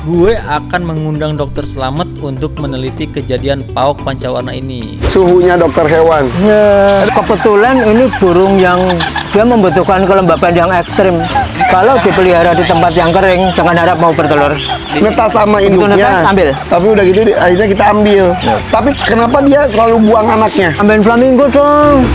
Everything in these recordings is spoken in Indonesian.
gue akan mengundang Dokter Slamet untuk meneliti kejadian pauk pancawarna ini. Suhunya dokter hewan. Ya, kebetulan ini burung yang dia membutuhkan kelembaban yang ekstrim. Kalau dipelihara di tempat yang kering, jangan harap mau bertelur. Netas sama induknya. Netas, ambil. Tapi udah gitu akhirnya kita ambil. Ya. Tapi kenapa dia selalu buang anaknya? Ambil flamingo dong.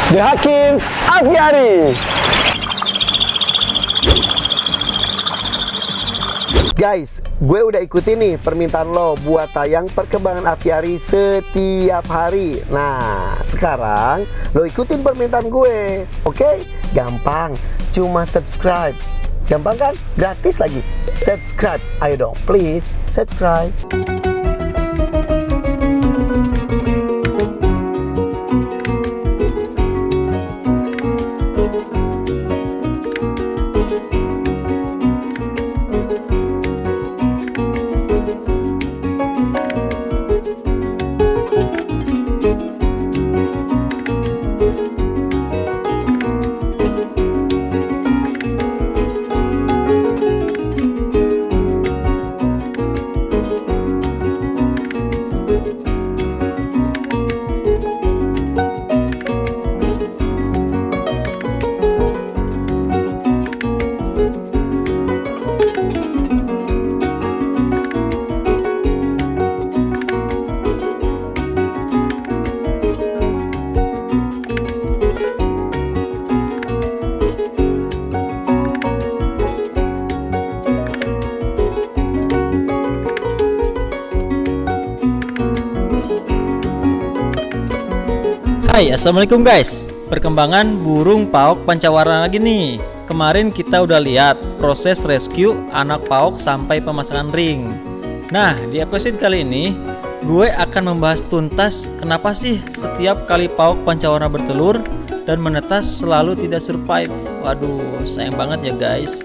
The Hakims Aviary. Guys, gue udah ikutin nih permintaan lo buat tayang perkembangan aviari setiap hari. Nah, sekarang lo ikutin permintaan gue. Oke? Gampang, cuma subscribe. Gampang kan? Gratis lagi. Subscribe. Ayo dong, please subscribe. Hai, assalamualaikum guys. Perkembangan burung pauk pancawarna lagi nih. Kemarin kita udah lihat proses rescue anak pauk sampai pemasangan ring. Nah, di episode kali ini gue akan membahas tuntas kenapa sih setiap kali pauk pancawarna bertelur dan menetas selalu tidak survive. Waduh, sayang banget ya guys.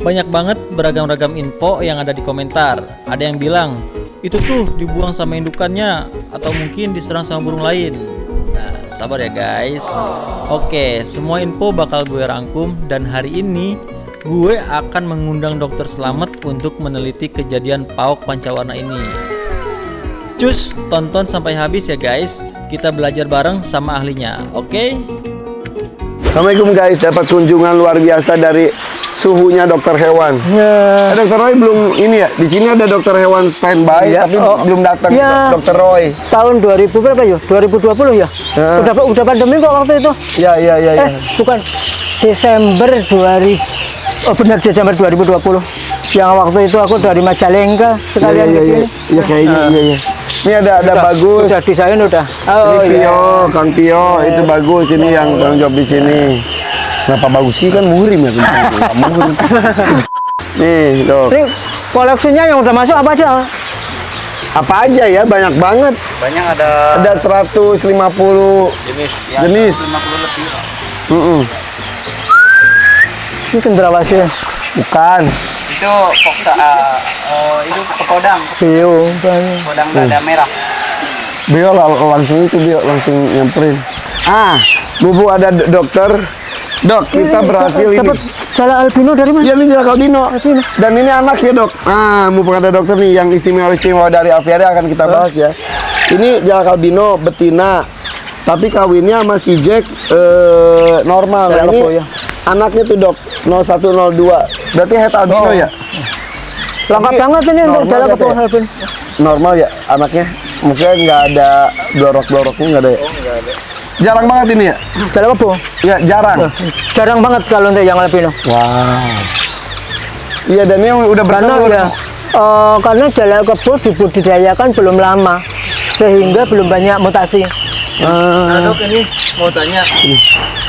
Banyak banget beragam-ragam info yang ada di komentar. Ada yang bilang itu tuh dibuang sama indukannya atau mungkin diserang sama burung lain. Nah, sabar ya guys. Oke, semua info bakal gue rangkum dan hari ini gue akan mengundang Dokter Slamet untuk meneliti kejadian pauk pancawarna ini. Cus, tonton sampai habis ya guys. Kita belajar bareng sama ahlinya, oke? Assalamualaikum guys, dapat kunjungan luar biasa dari suhunya dokter hewan. Ya. Dokter Roy belum ini ya. Di sini ada dokter hewan standby Ya. tapi belum datang. Ya. Dokter Roy. Tahun 2000 berapa ya? 2020 ya? Ya. Udah pandemi kok waktu itu. Ya. Bukan Desember 2000. Oh benar, Desember 2020. Yang waktu itu aku dari Majalengka sekalian ke sini. Ya kayaknya iya. Ini ada bagus. Udah desain udah. Ini Pio, Kang Pio, itu bagus. Ini yang tanggung jawab di sini. Kenapa bagus? Ini kan muhrim ya. Muhrim. Nih, dok. Ini koleksinya yang udah masuk apa aja? Apa aja ya? Banyak banget. Banyak ada 150 jenis. 50 lebih. Ini cendrawasih. Bukan. Itu Foksa, itu kepodang. Bio. Podang dada merah. Bio langsung itu Bio langsung nyamperin. Bubu ada dokter. Dok, kita berhasil dapat ini. jala albino dari mana? Iya, ini jalak albino. Dan ini anaknya, Dok. Mumpung ada dokter nih yang istimewa dari aviari akan kita bahas ya. Ini jalak albino betina. Tapi kawinnya sama si Jack normal. Nah, ini ya. anaknya tuh, Dok. 0102. Berarti het albino ya? Lengkap banget ini untuk jala kepala albino. Normal ya anaknya? Maksudnya nggak ada blorok-bloroknya nggak ada ya? Oh, enggak ada. Jarang banget ini ya? Jala kebo. Ya, jarang. Jarang banget kalau untuk yang albino. Wow. Iya, dan ini udah bertelur. Karena jala kebo dibudidayakan belum lama, sehingga belum banyak mutasi. Nah, Dok, ini mau tanya.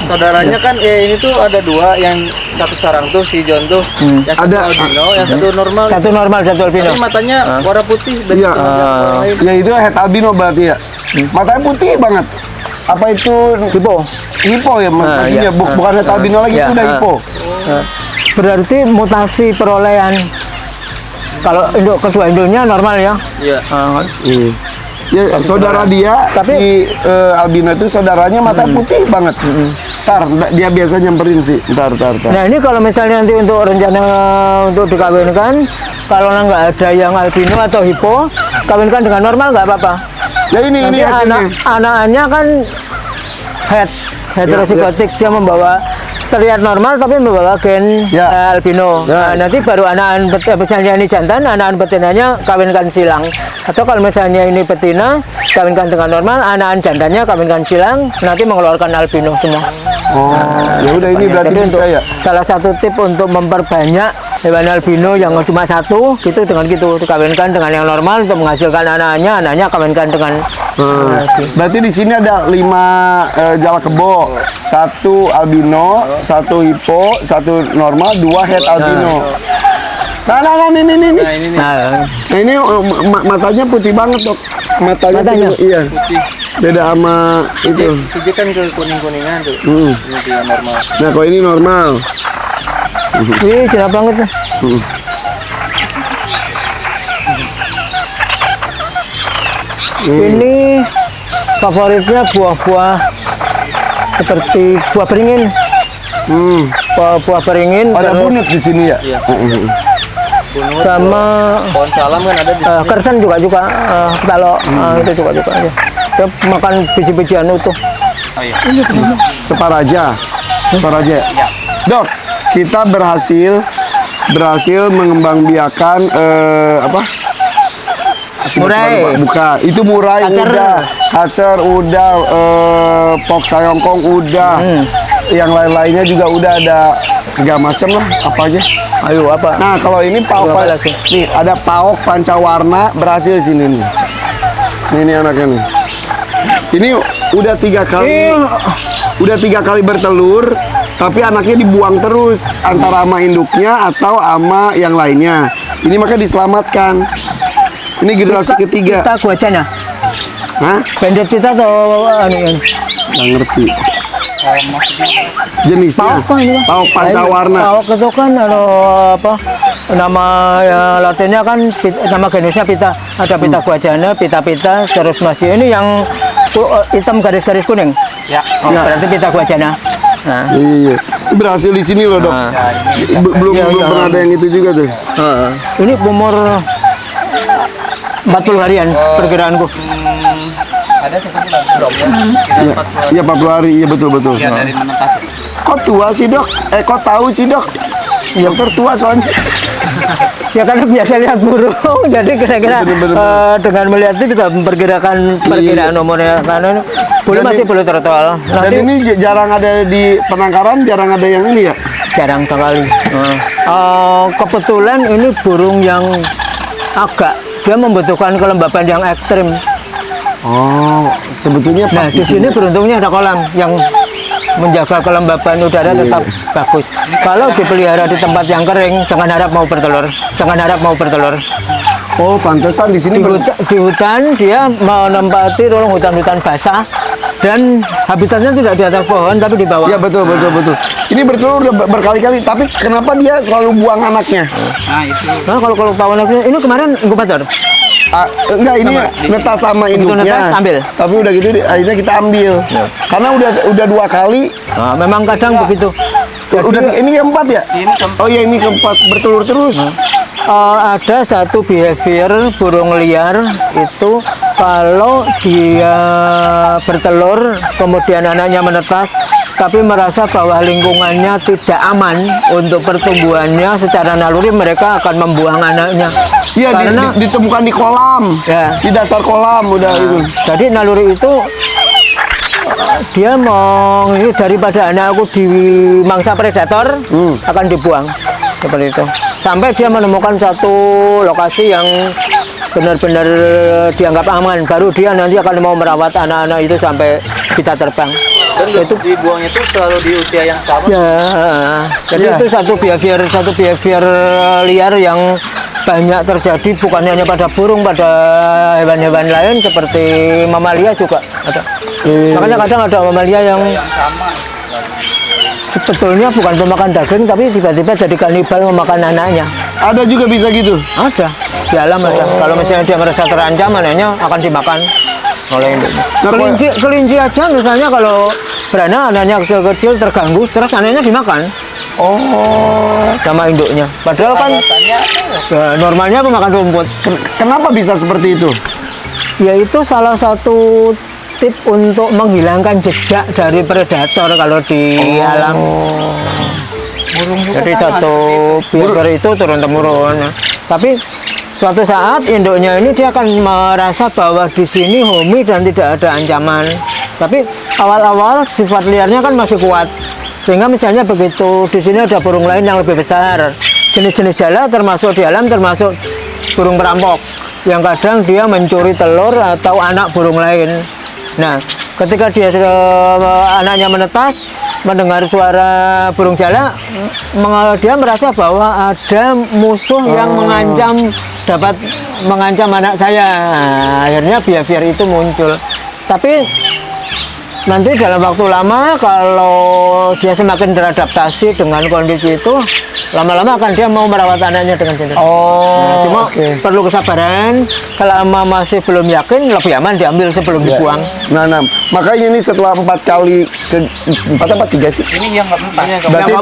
Saudaranya kan ini tuh ada dua, yang satu sarang tuh si John tuh. Yang satu Ada. albino, yang satu normal. Satu normal, satu albino. Tapi matanya warna putih. Iya. Yang lain. Ya itu het albino berarti ya. Matanya putih banget. Apa itu Hipo. hipo ya maksudnya? iya. Bukan het albino lagi, Iya. itu udah hipo. berarti mutasi perolehan. Kalau induk kedua induknya normal ya. Iya. Ya, saudara dia tapi- si albino itu saudaranya mata putih banget. Ntar dia biasa nyamperin sih. Ntar. Nah ini kalau misalnya nanti untuk rencana untuk dikawinkan, kalau nggak ada yang albino atau hipo, kawinkan dengan normal nggak apa-apa. Ya ini Nanti hasilnya. anak-anaknya kan heterozigotik, dia membawa terlihat normal tapi membawa gen Ya. albino. Ya. Nah, nanti baru anakan misalnya ini jantan, anakan betinanya kawinkan silang. Atau kalau misalnya ini betina, kawinkan dengan normal, anakan jantannya kawinkan silang, nanti mengeluarkan albino semua. Oh, ya udah ini berarti Jadi bisa untuk ya. salah satu tip untuk memperbanyak hewan albino yang cuma satu, gitu dengan gitu dikawinkan dengan yang normal untuk menghasilkan anaknya kawinkan dengan Berarti di sini ada 5 jala kebo, 1 albino, 1 hipo, 1 normal, 2 head albino. Nah, ini. Nah ini nih. Nah ini matanya putih banget dok. Matanya. Matanya? Iya. Beda sama itu. Si kan ke kuning-kuningan tuh. Ini dia normal. Nah kalau ini normal. Ih, cerah banget nih. Ini favoritnya buah-buah seperti buah beringin. Buah beringin Ada terus bunut di sini ya. Iya. Bunut, sama pohon salam kan ada di sini. kersen juga kalau itu juga ya. Dia makan biji-bijian utuh. Oh iya. Separaja. Dok, kita berhasil mengembangbiakan apa? Murai. Bukan, itu murai Kacer. udah, kacer udah, pok sayongkong udah, yang lain-lainnya juga udah ada segala macam lah, apa aja. Ayo apa? Nah kalau ini paok, Apa lagi? nih ada paok pancawarna berhasil sini nih. Ini anaknya nih. Ini udah 3 kali, bertelur, tapi anaknya dibuang terus antara ama induknya atau ama yang lainnya. Ini makanya diselamatkan. Ini generasi ketiga. Kita guacana. Hah? Bandit kita atau anu kan? Nggak ngerti. Jenisnya. Pauk ini kan? Pauk pancawarna. Pauk itu kan apa? Nama ya, latinnya kan nama jenisnya pita. Ada pita guacana, pita-pita, terus masih ini yang hitam garis-garis kuning. Ya. Berarti pita guacana. Nah. Iya. Ini berhasil di sini loh dok. Belum pernah ada yang itu juga tuh. Ini umur 40 harian perkiraanku. Ada sekitar belum ya? Kita 40 Iya 40 hari. Iya betul. ya dari menetas. Kok tua sih dok? Kok tahu sih dok? Dokter tua soalnya. Ya karena biasa lihat burung, jadi kira-kira dengan melihat itu bisa memperkirakan perkiraan umurnya karena masih belum tertual. Dan ini jarang ada di penangkaran, jarang ada yang ini ya? Jarang sekali. Kebetulan ini burung yang dia membutuhkan kelembaban yang ekstrim. Oh, sebetulnya Nah pas di sini beruntungnya ada kolam yang menjaga kelembaban udara tetap bagus. Kalau dipelihara di tempat yang kering, jangan harap mau bertelur. Oh, pantesan di sini Di hutan dia menempati hutan-hutan basah dan habitatnya tidak di atas pohon tapi di bawah. Ya betul. Ini bertelur udah berkali-kali, tapi kenapa dia selalu buang anaknya? Nah itu. Nah kalau tahu anaknya ini kemarin inkubator. Enggak, ini netas sama induknya. netas, ambil. Tapi udah gitu akhirnya kita ambil. Karena udah 2 kali. Nah, memang kadang begitu. Udah ini keempat ya? Ini keempat. Oh iya ini keempat bertelur terus. Ada satu behavior burung liar itu kalau dia bertelur kemudian anaknya menetas tapi merasa bahwa lingkungannya tidak aman untuk pertumbuhannya, secara naluri mereka akan membuang anaknya. Iya, Karena ditemukan di kolam. Ya. Di dasar kolam udah itu. jadi naluri itu dia mau daripada anakku dimangsa predator akan dibuang seperti itu. Sampai dia menemukan satu lokasi yang benar-benar dianggap aman, baru dia nanti akan mau merawat anak-anak itu sampai bisa terbang. Dan itu dibuangnya itu selalu di usia yang sama. Ya, jadi Iya. itu satu behavior liar yang banyak terjadi bukan hanya pada burung, pada hewan-hewan lain seperti mamalia juga ada. Makanya kadang ada mamalia yang sebetulnya bukan pemakan daging, tapi tiba-tiba jadi kanibal memakan anaknya. Ada juga bisa gitu. Ada, di alam ada. Kalau misalnya dia merasa terancam, anaknya akan dimakan oleh induknya. Kelinci aja misalnya kalau beranak, anaknya kecil-kecil terganggu, terus anaknya dimakan. Sama induknya. Padahal kan ya, normalnya pemakan rumput. Kenapa bisa seperti itu? Yaitu salah satu tip untuk menghilangkan jejak dari predator kalau di alam. Jadi satu behavior itu turun-temurun. Tapi suatu saat induknya ini dia akan merasa bahwa di sini homey dan tidak ada ancaman. Tapi awal-awal sifat liarnya kan masih kuat. Sehingga misalnya begitu di sini ada burung lain yang lebih besar, jenis-jenis jala termasuk di alam termasuk burung perampok yang kadang dia mencuri telur atau anak burung lain. Nah, ketika dia anaknya menetas, mendengar suara burung jala, dia merasa bahwa ada musuh yang dapat mengancam anak saya. Akhirnya behavior itu muncul. Tapi nanti dalam waktu lama kalau dia semakin beradaptasi dengan kondisi itu, lama-lama akan dia mau merawat anaknya dengan cinta. Cuma perlu kesabaran. Selama masih belum yakin, lebih aman diambil sebelum dibuang. Nah, makanya ini setelah 4 kali 3 sih. Ini yang keempat. Berarti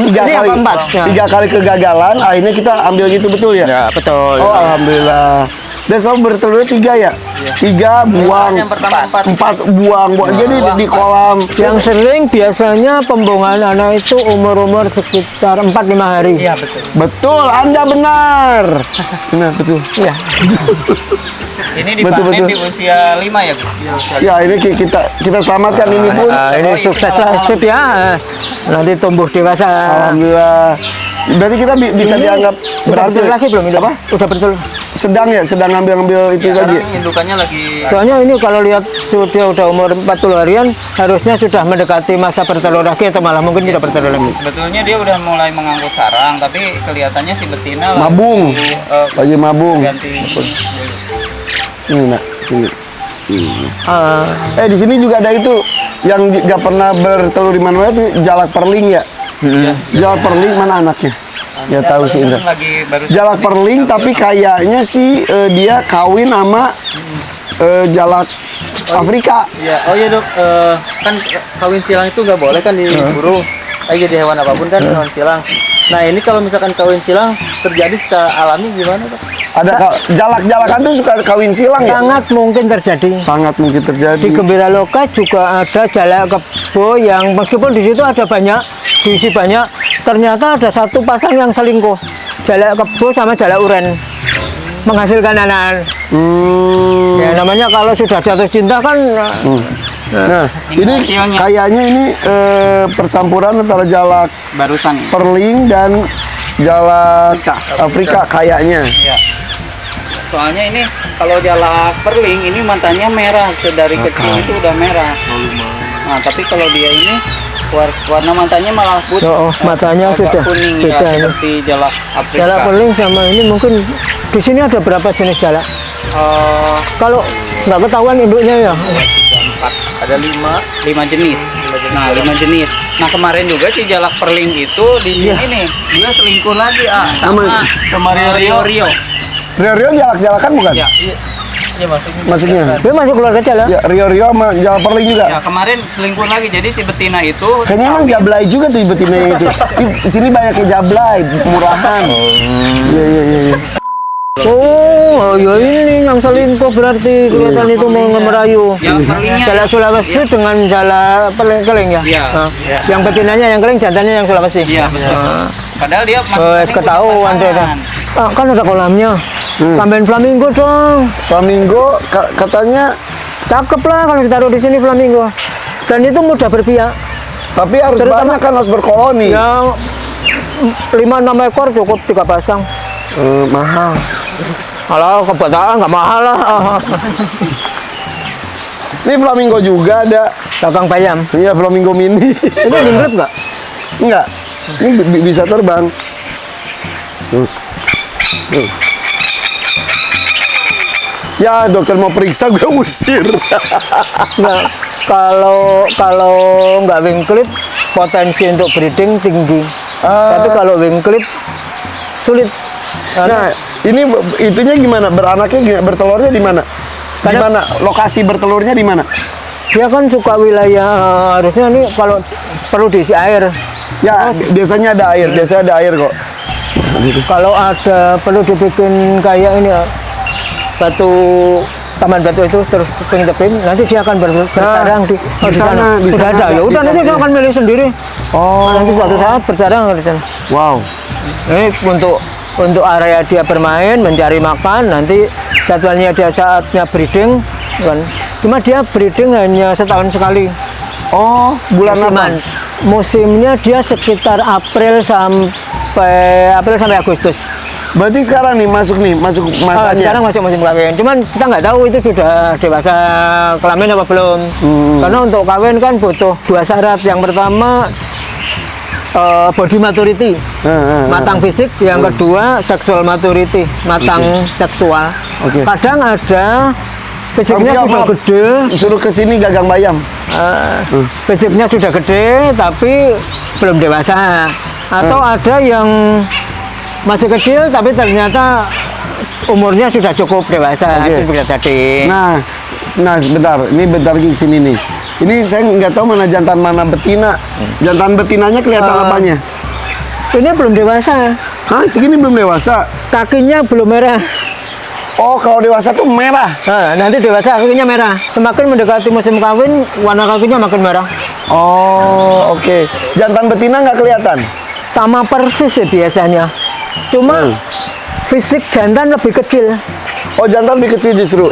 tiga kali kegagalan, akhirnya kita ambil gitu, betul ya? Ya, betul. Oh, alhamdulillah. Dan selalu bertelur 3 ya? 3 buang, Yang pertama 4 buang. Jadi di kolam. Yang sering biasanya pembuangan anak itu umur-umur sekitar 4-5 hari. Iya, betul. Betul, Anda benar. Benar, betul. Ya. Ini Betul, dipanen betul. di usia 5 ya, Bu? Ya, ini kita selamatkan ini pun. Ini sukses lah sip ya. Nanti tumbuh dewasa. Alhamdulillah. Berarti kita bisa dianggap Udah berhasil. betul lagi belum ini? Apa? Udah betul. Sedang ngambil itu Sekarang lagi. indukannya lagi Soalnya ini kalau lihat dia udah umur 40 harian, harusnya sudah mendekati masa bertelur lagi atau malah mungkin tidak bertelur lagi. sebetulnya dia udah mulai mengangkut sarang, tapi kelihatannya si betina Mabung. Lagi mabung. ganti. Ini nak, sini. Ah, Di sini juga ada itu yang nggak pernah bertelur di mana-mana itu jalak perling ya. Jalak perling mana anaknya? Ya tahu sih Indra. Lagi baru Jalak perling tapi kayaknya sih dia kawin sama jalak Afrika. Ya, oh ya Dok, kan kawin silang itu nggak boleh kan diburu. Jadi hewan apapun kan hewan silang. Nah ini kalau misalkan kawin silang terjadi secara alami gimana Dok? Ada jalak-jalakan tuh suka kawin silang ya? sangat mungkin terjadi. Sangat mungkin terjadi. Di Gembira Loka juga ada jalak kebo yang meskipun di situ ada banyak, diisi banyak, ternyata ada satu pasang yang selingkuh. Jalak kebo sama jalak uren menghasilkan anak. Ya namanya kalau sudah jatuh cinta kan. Nah, ini kayaknya ini percampuran antara jalak Barusan. perling dan jalak Afrika kayaknya. Ya. Soalnya ini kalau jalak perling ini matanya merah, dari kecil itu udah merah. Nah tapi kalau dia ini warna matanya malah putih. Matanya agak sudah kuning beda ya, ini. seperti jalak Afrika. Jalak peling sama ini mungkin di sini ada berapa jenis jalak? Kalau nggak ketahuan induknya ya. Ada 5 jenis. Nah 5 jenis. Nah kemarin juga si jalak perling itu di sini nih dia selingkuh lagi sama Rio. Rio jalak-jalakan bukan? Ya, iya Maksudnya? Dia masuk keluarga jalak. Ya, Rio sama jalak perling juga. Ya kemarin selingkuh lagi. Jadi si betina itu Kayaknya emang jablay juga tuh betinanya itu. Di sini banyak yang jablay, murahan. Iya. Oh ya ini yang selingkuh berarti kelihatan itu mau ngemerayu. Jalak perlingnya. Jalak Sulawesi dengan jalak keling ya. Iya. Yang betinanya yang keling, jantannya yang Sulawesi. Iya betul. Padahal dia Ketahuan tuh. Kan ada kolamnya. Tambahin flamingo dong. Flamingo katanya, Cakep lah kalau ditaruh di sini flamingo. Dan itu mudah berbiak. tapi harus banyak kan, harus berkoloni. Yang 5-6 ekor cukup 3 pasang. Mahal. Kalau kebetulan nggak mahal lah. Ini flamingo juga ada. Dagang bayam. Iya, flamingo mini. Ini jinglip nggak? Enggak. Ini bisa terbang. Ya, dokter mau periksa, gue usir. Nggak. Kalau nggak wing clip potensi untuk breeding tinggi. Tapi kalau wing clip sulit. Nah, ini itunya gimana? Beranaknya bertelurnya di mana? Di Karena- mana? Lokasi bertelurnya di mana? Dia kan suka wilayah harusnya nih kalau perlu diisi air. Ya, biasanya ada air, kok. Kalau ada perlu dibikin kayak ini ya, batu taman batu itu terus tebing nanti dia akan bersarang di sana. di Udah sana ada ya. Udah di nanti sana dia ya. akan milih sendiri. Oh, Nanti suatu saat bersarang di sana. wow. Ini untuk area dia bermain, mencari makan, nanti jadwalnya dia saatnya breeding kan. Cuma dia breeding hanya setahun sekali. Oh, bulan apa? Musimnya dia sekitar April sampai Agustus. Berarti sekarang nih masuk masanya. Sekarang masuk musim kawin. Cuman kita nggak tahu itu sudah dewasa kelamin apa belum. Karena untuk kawin kan butuh 2 syarat. Yang pertama body maturity, matang fisik. Yang kedua sexual maturity, matang seksual. Oke. Kadang ada fisiknya Maaf, sudah maaf. gede, Suruh ke sini gagang bayam. fisiknya sudah gede tapi belum dewasa. Atau ada yang masih kecil tapi ternyata umurnya sudah cukup dewasa. Oke. Itu bisa jadi. Nah, sebentar. Ini bentar lagi sini nih. Ini saya nggak tahu mana jantan mana betina. Jantan betinanya kelihatan apanya? Ini belum dewasa, Hah, segini belum dewasa. kakinya belum merah. Oh, kalau dewasa tuh merah. Nanti dewasa kakinya merah. Semakin mendekati musim kawin, warna kakinya makin merah. Oh, oke. Jantan betina nggak kelihatan. Sama persis ya biasanya. Cuma fisik jantan lebih kecil. Oh, jantan lebih kecil justru.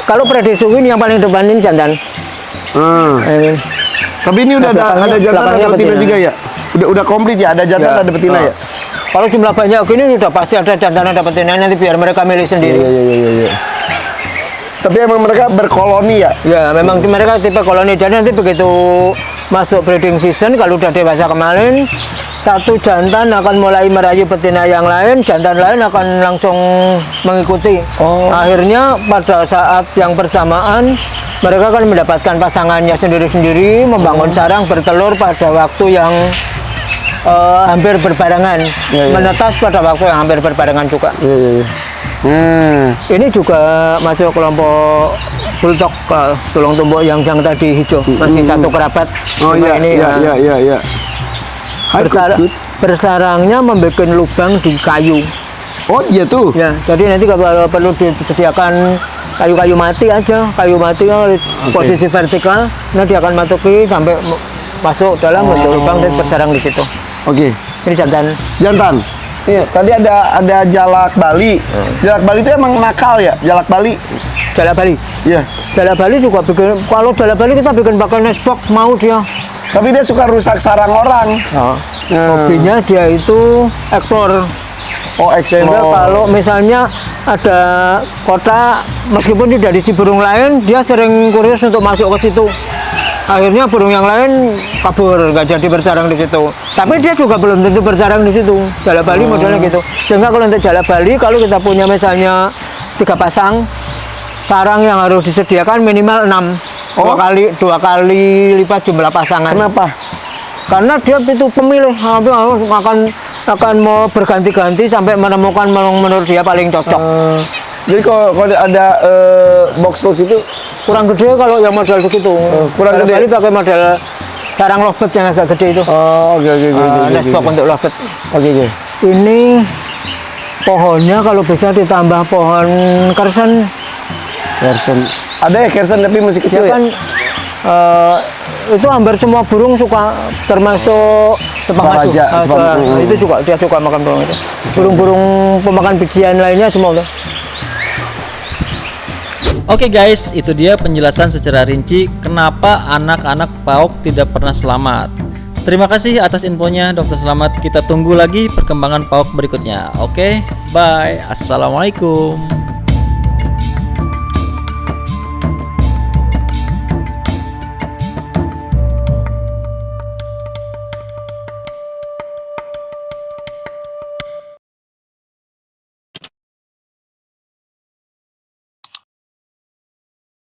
Kalau prediksi yang paling depan ini jantan. Ini. Tapi ini udah ada jantan ada betina juga ya? Udah komplit ya, ada jantan ada betina ya? Kalau jumlah banyak gini udah pasti ada jantan ada betina, nanti biar mereka milih sendiri. Iya. Tapi emang mereka berkoloni ya? Ya, memang mereka tipe koloni. Jadi nanti begitu masuk breeding season, kalau udah dewasa kemarin, satu jantan akan mulai merayu betina yang lain, jantan lain akan langsung mengikuti. Akhirnya pada saat yang bersamaan, mereka akan mendapatkan pasangannya sendiri-sendiri, membangun sarang, bertelur pada waktu yang hampir berbarengan, menetas pada waktu yang hampir berbarengan juga. Iya. Ini juga masuk kelompok bulldog tulang tumbuk yang tadi hijau, masih satu kerabat. Oh Cuma iya, ini iya. Hai, good. bersarangnya membuat lubang di kayu. Oh iya tuh. Ya, jadi nanti kalau perlu disediakan kayu-kayu mati aja, kayu mati posisi vertikal, nanti akan masuki sampai masuk dalam bentuk lubang dan bersarang di situ. Oke. Ini jantan. Jantan. Iya, tadi ada jalak Bali. Jalak Bali itu emang nakal ya? Jalak Bali. Jalak Bali. Iya. Jalak Bali juga bikin, kalau jalak Bali kita bikin pakai nestbox mau dia. Tapi dia suka rusak sarang orang. Hobinya dia itu eksplor. Oh, Sehingga explore. kalau misalnya ada kota, meskipun tidak di burung lain, dia sering kurios untuk masuk ke situ. Akhirnya burung yang lain kabur, nggak jadi bersarang di situ. Tapi dia juga belum tentu bersarang di situ. Jalak Bali modelnya gitu. Sehingga kalau untuk jalak Bali, kalau kita punya misalnya 3 pasang, sarang yang harus disediakan minimal 6. Dua kali lipat jumlah pasangan. Kenapa? Karena dia itu pemilih, akan mau berganti-ganti sampai menemukan menurut dia paling cocok. Jadi kalau ada box itu Kurang gede kalau yang model begitu. kurang Jalak gede. Bali pakai model sarang lovebird yang agak gede itu. Oh, oke. Nestbox untuk lovebird. Oke. Ini pohonnya kalau bisa ditambah pohon kersen. Kersen. Ada ya kersen tapi masih kecil ya? Kan itu hampir semua burung suka, termasuk sepang madu. Separaja, Itu juga dia suka makan burung itu. Burung-burung pemakan bijian lainnya semua udah. Oke guys, itu dia penjelasan secara rinci kenapa anak-anak pauk tidak pernah selamat. Terima kasih atas infonya Dokter Selamat. Kita tunggu lagi perkembangan pauk berikutnya. Oke, bye. Assalamualaikum.